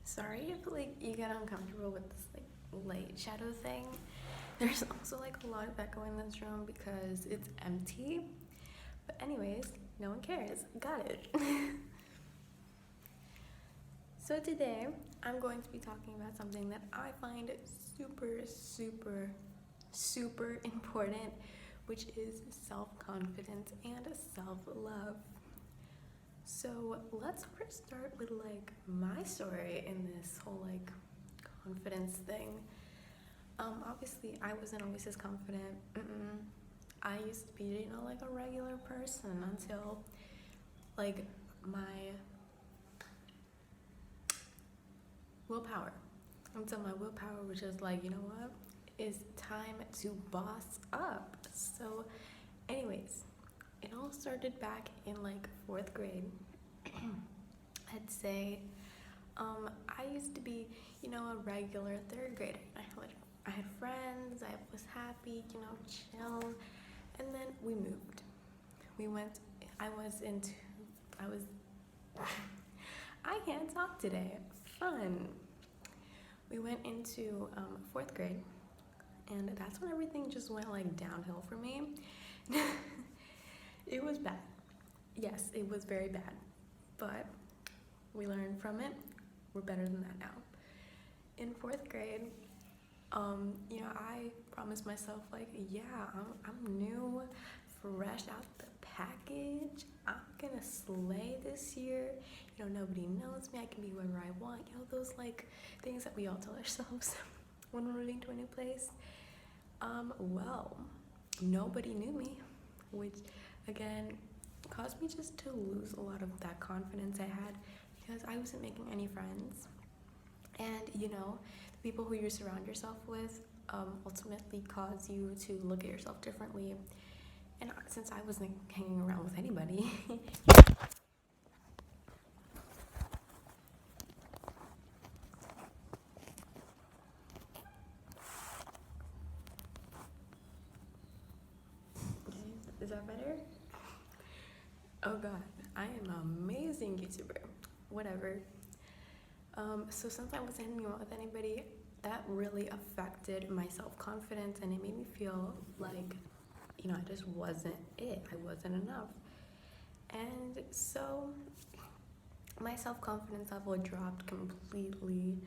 Sorry if like you get uncomfortable with this like light shadow thing. There's also like a lot of echo in this room because it's empty. But anyways, no one cares. Got it. So today I'm going to be talking about something that I find super important, which is self-confidence and self-love. So let's first start with like my story in this whole like confidence thing. Obviously I wasn't always this confident. I used to be, like a regular person until like my willpower. Until my willpower was just like, you know what? It's time to boss up. So, anyways, it all started back in like fourth grade. I'd say I used to be, a regular third grader. I had friends, I was happy, chill. And then we moved. We went, I was into, I was, I can't talk today. Fun. We went into fourth grade, and that's when everything just went like downhill for me. It was bad. Yes, it was very bad. But we learned from it. We're better than that now. In fourth grade, I promised myself like, yeah, I'm new, fresh out the package. I'm gonna slay this year. Nobody knows me. I can be whoever I want. Those like things that we all tell ourselves when we're moving to a new place. Well, nobody knew me, which again caused me just to lose a lot of that confidence I had because I wasn't making any friends. And the people who you surround yourself with ultimately cause you to look at yourself differently. And since I wasn't hanging around with anybody, is that better? Oh god, I am an amazing YouTuber. Whatever. So since I wasn't hanging out with anybody, that really affected my self-confidence, and it made me feel like, I just wasn't it. I wasn't enough. And so my self-confidence level dropped completely,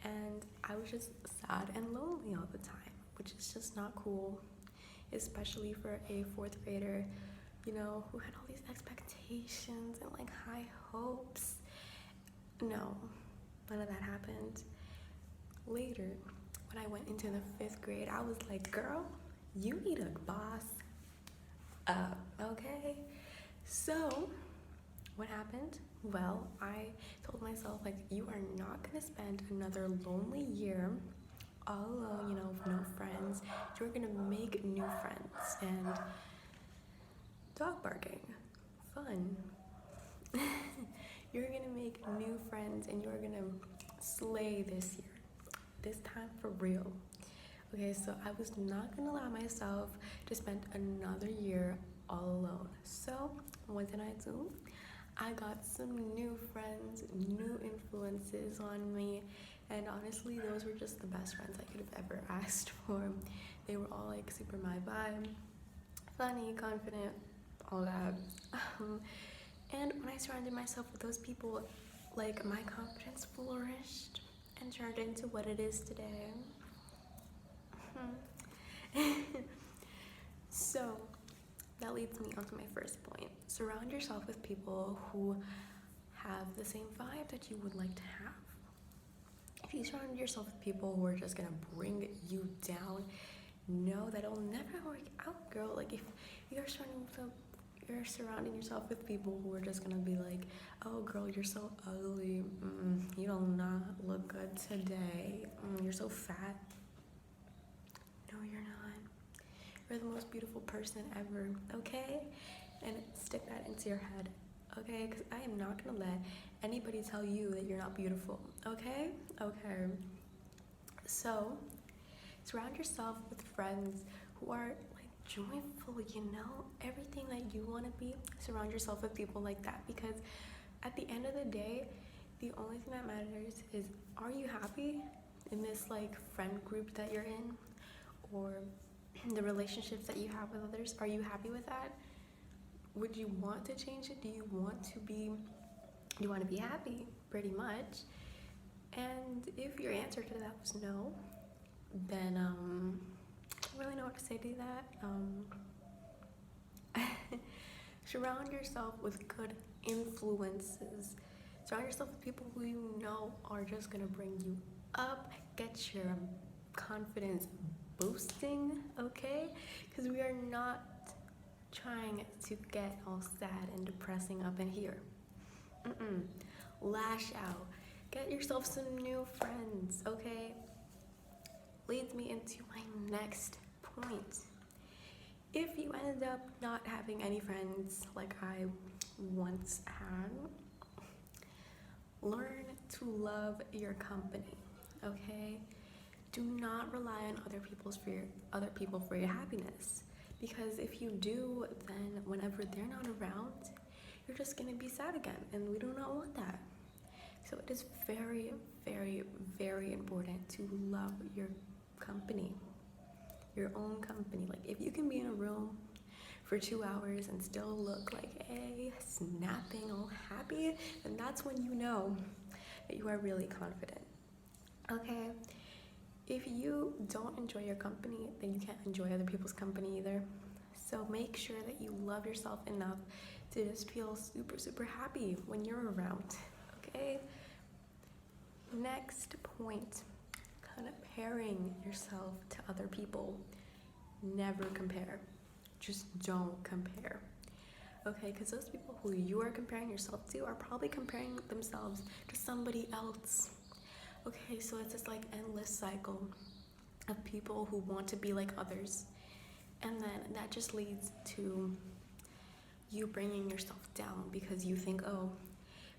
and I was just sad and lonely all the time, which is just not cool, especially for a fourth grader, who had all these expectations and like high hopes. No, none of that happened. Later, when I went into the fifth grade, I was like, girl, you need a boss up, okay? So, what happened? Well, I told myself, like, you are not gonna spend another lonely year all alone, with no friends. You're gonna make new friends. And dog barking, fun. You're gonna make new friends and you're gonna slay this year. This time for real. Okay, so I was not gonna allow myself to spend another year all alone. So what did I do? I got some new friends, new influences on me, and honestly, those were just the best friends I could have ever asked for. They were all like super my vibe, funny, confident, all that. And when I surrounded myself with those people, like my confidence flourished and turned into what it is today. So that leads me on to my first point. Surround yourself with people who have the same vibe that you would like to have. If you surround yourself with people who are just gonna bring you down, know that it'll never work out, girl. Like if you're surrounding yourself with people who are just gonna be like, oh girl, you're so ugly, you do not look good today, you're so fat. No, you're not. You're the most beautiful person ever, okay? And stick that into your head, okay? Because I am not gonna let anybody tell you that you're not beautiful, okay? Okay. So, surround yourself with friends who are like joyful, everything that you want to be. Surround yourself with people like that because at the end of the day, The only thing that matters is, are you happy in this like friend group that you're in, or the relationships that you have with others? Are you happy with that? Would you want to change it? Do you want to be happy? Pretty much. And if your answer to that was no, then I don't really know what to say to that. Surround yourself with good influences. Surround yourself with people who you know are just gonna bring you up, get your confidence boosting, okay? Because we are not trying to get all sad and depressing up in here. Lash out. Get yourself some new friends, okay? Leads me into my next point. If you end up not having any friends like I once had, learn to love your company, okay? Do not rely on other people for your happiness, because if you do, then whenever they're not around, you're just gonna be sad again, and we do not want that. So it is very, very, very important to love your company, your own company. Like, if you can be in a room for 2 hours and still look like a snapping, all happy, then that's when you know that you are really confident. Okay? If you don't enjoy your company, then you can't enjoy other people's company either. So make sure that you love yourself enough to just feel super, super happy when you're around. Okay? Next point, comparing yourself to other people. Never compare. Just don't compare. Okay, because those people who you are comparing yourself to are probably comparing themselves to somebody else. Okay, so it's this like endless cycle of people who want to be like others. And then that just leads to you bringing yourself down because you think, oh,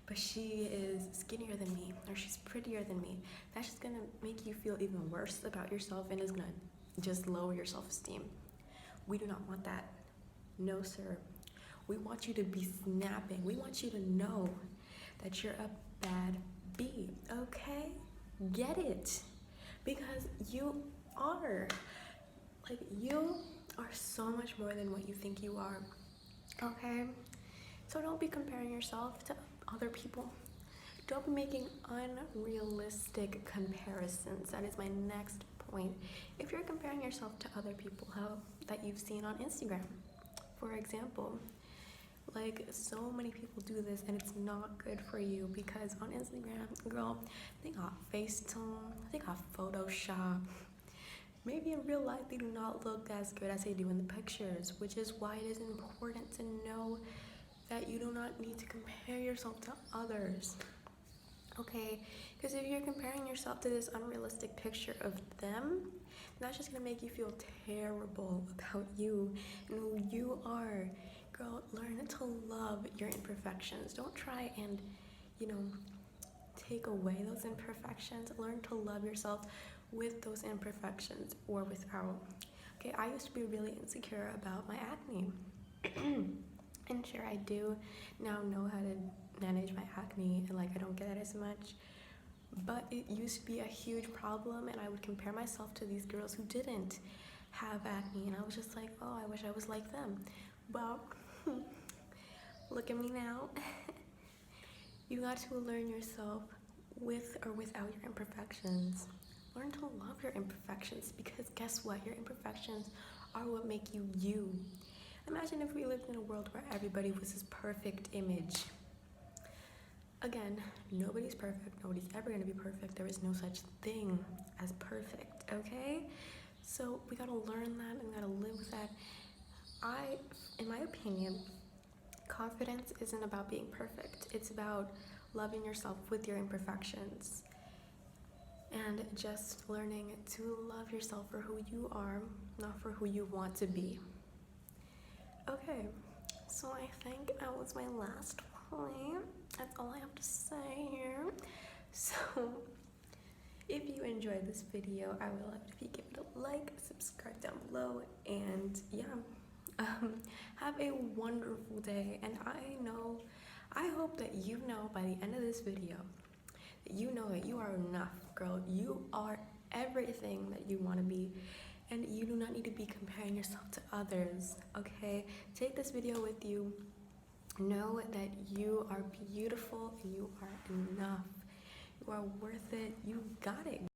but she is skinnier than me, or she's prettier than me. That's just gonna make you feel even worse about yourself and is gonna just lower your self-esteem. We do not want that. No, sir. We want you to be snapping. We want you to know that you're a bad bee, okay? Get it. Because you are. Like, you are so much more than what you think you are, okay? So don't be comparing yourself to other people. Don't be making unrealistic comparisons. That is my next point. If you're comparing yourself to other people that you've seen on Instagram, for example, like, so many people do this and it's not good for you, because on Instagram, girl, they got Facetune, they got Photoshop. Maybe in real life they do not look as good as they do in the pictures, which is why it is important to know that you do not need to compare yourself to others. Okay, because if you're comparing yourself to this unrealistic picture of them, that's just gonna make you feel terrible about you and who you are. Girl, learn to love your imperfections. Don't try and, take away those imperfections. Learn to love yourself with those imperfections or without. Okay, I used to be really insecure about my acne. And sure, I do now know how to manage my acne, and like, I don't get it as much. But it used to be a huge problem, and I would compare myself to these girls who didn't have acne, and I was just like, oh, I wish I was like them. Well, look at me now. You got to learn yourself with or without your imperfections. Learn to love your imperfections, because guess what? Your imperfections are what make you you. Imagine if we lived in a world where everybody was this perfect image. Again, nobody's perfect. Nobody's ever going to be perfect. There is no such thing as perfect, okay? So we got to learn that and we got to live with that. In my opinion, confidence isn't about being perfect. It's about loving yourself with your imperfections and just learning to love yourself for who you are, not for who you want to be. Okay, so I think that was my last point. That's all I have to say here. So, if you enjoyed this video, I would love it if you give it a like, subscribe down below, and have a wonderful day. And I hope that you know by the end of this video are enough, girl. You are everything that you want to be, and you do not need to be comparing yourself to others, okay? Take this video with you. Know that you are beautiful and you are enough. You are worth it. You got it.